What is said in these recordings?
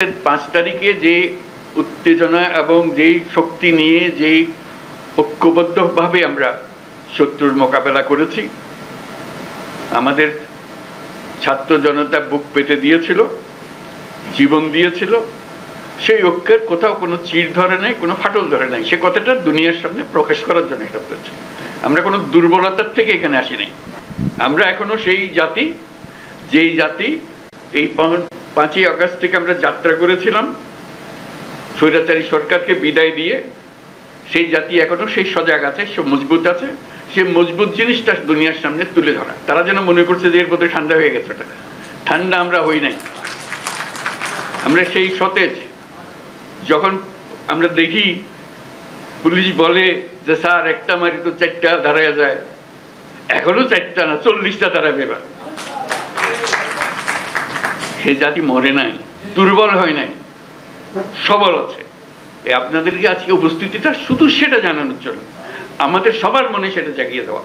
5 তারিখে যে উত্তেজনা এবং যেই শক্তি নিয়ে যেই ঐক্যবদ্ধভাবে আমরা শত্রুর মোকাবেলা করেছি, আমাদের ছাত্র জনতা বুক পেতে দিয়েছিল, জীবন দিয়েছিল, সেই ঐক্যের কোথাও কোনো চির ধরে নাই, কোনো ফাটল ধরে নাই। সে কথাটা দুনিয়ার সামনে প্রকাশ করার জন্য এটা করেছে। আমরা কোনো দুর্বলতার থেকে এখানে আসি নাই। আমরা এখনো সেই জাতি, যেই জাতি এই 5ই আগস্ট থেকে আমরা যাত্রা করেছিলাম স্বৈরাচারী সরকারকে বিদায় দিয়ে, সেই জাতি এখনো সেই সজাগ আছে, সে মজবুত আছে। সে মজবুত জিনিসটা দুনিয়ার সামনে তুলে ধরা। তারা যেন মনে করছে যে এর বোধহয় ঠান্ডা হয়ে গেছে। ওটা ঠান্ডা আমরা হই নাই। আমরা সেই সতেজ। যখন আমরা দেখি পুলিশ বলে যে স্যার একটা মারি তো 4টা দাঁড়ায় যায়, এখনো 4টা না 40টা দাঁড়াবে। এবার সে জাতি মরে নাই, দুর্বল হয় নাই, সবল আছে। আপনাদেরকে আজকে উপস্থিতিটা শুধু সেটা জানানোর জন্য, আমাদের সবার মনে সেটা জাগিয়ে দেওয়া।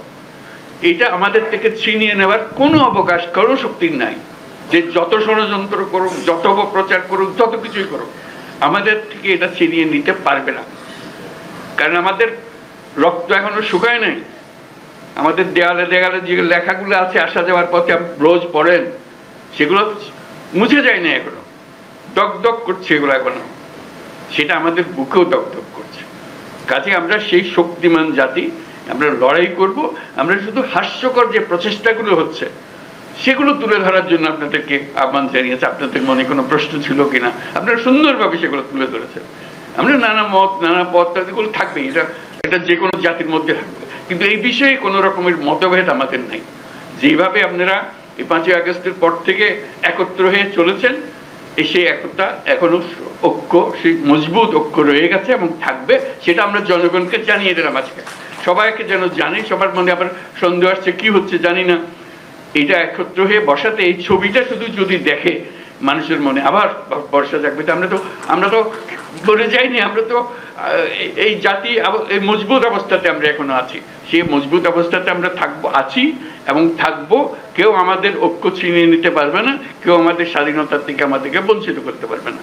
এটা আমাদের থেকে ছিনিয়ে নেওয়ার কোনো অবকাশ, কোনো শক্তি নাই। যে যত ষড়যন্ত্র করুক, যত অপপ্রচার করুক, যত কিছুই করুক, আমাদের থেকে এটা ছিনিয়ে নিতে পারবে না। কারণ আমাদের রক্ত এখনো শুকায় নাই। আমাদের দেয়ালে দেয়ালে যে লেখাগুলো আছে আসা যাওয়ার পথে রোজ পড়েন, সেগুলো মুছে যায় না এখনো, দগদগ করছে এগুলো এখনো। সেটা আমাদের বুকেও দগদগ করছে। কাজে আমরা সেই শক্তিমান জাতি, আমরা লড়াই করব। আমরা শুধু হাস্যকর যে প্রচেষ্টাগুলো হচ্ছে সেগুলো তুলে ধরার জন্য আপনাদেরকে আহ্বান জানিয়েছে। আপনাদের মনে কোনো প্রশ্ন ছিল কিনা, আপনারা সুন্দরভাবে সেগুলো তুলে ধরেছেন। আমরা নানা মত, নানা পথ, এগুলো থাকবেই, এটা যে কোনো জাতির মধ্যে থাকবে। কিন্তু এই বিষয়ে কোনো রকমের মতভেদ আমাদের নাই। যেভাবে আপনারা এই 5ই আগস্টের পর থেকে একত্র হয়ে চলেছেন, সেই একতা এখনো ঐক্য, সেই মজবুত ঐক্য রয়ে গেছে এবং থাকবে। সেটা আমরা জনগণকে জানিয়ে দিলাম আজকে। সবাইকে যেন জানি, সবার মনে আবার সন্দেহ আসছে কি হচ্ছে জানি না। এটা একত্র হয়ে বসাতে, এই ছবিটা শুধু যদি দেখে মানুষের মনে আবার ভরসা থাকবে। আমরা তো বলে যাইনি, আমরা তো এই জাতি এই মজবুত অবস্থাতে আমরা এখনো আছি। সেই মজবুত অবস্থাতে আমরা আছি এবং থাকবো। কেউ আমাদের ঐক্য ছিনিয়ে নিতে পারবে না, কেউ আমাদের স্বাধীনতার থেকে আমাদেরকে বঞ্চিত করতে পারবে না।